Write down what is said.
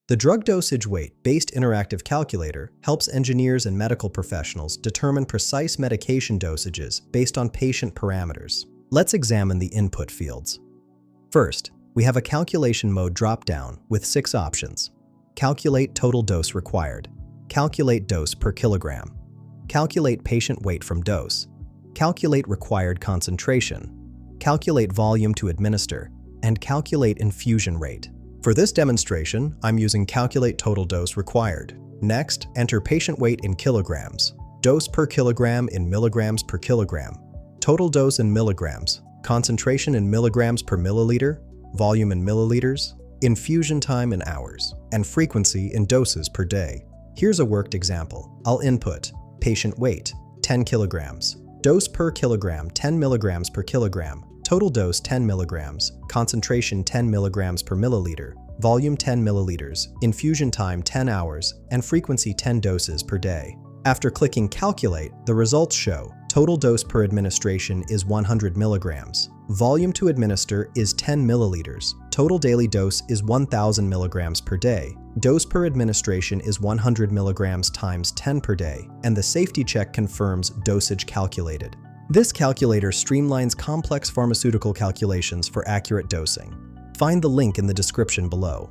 The drug dosage weight-based interactive calculator helps engineers and medical professionals determine precise medication dosages based on patient parameters. Let's examine the input fields. First, we have a calculation mode dropdown with 6 options. Calculate total dose required. Calculate dose per kilogram. Calculate patient weight from dose. Calculate required concentration. Calculate volume to administer. And calculate infusion rate. For this demonstration, I'm using Calculate Total Dose Required. Next, enter patient weight in kilograms, dose per kilogram in milligrams per kilogram, total dose in milligrams, concentration in milligrams per milliliter, volume in milliliters, infusion time in hours, and frequency in doses per day. Here's a worked example. I'll input patient weight, 10 kilograms, dose per kilogram, 10 milligrams per kilogram, total dose 10 milligrams, concentration 10 milligrams per milliliter, volume 10 milliliters, infusion time 10 hours, and frequency 10 doses per day. After clicking Calculate, the results show total dose per administration is 100 milligrams, volume to administer is 10 milliliters, total daily dose is 1,000 milligrams per day, dose per administration is 100 milligrams times 10 per day, and the safety check confirms dosage calculated. This calculator streamlines complex pharmaceutical calculations for accurate dosing. Find the link in the description below.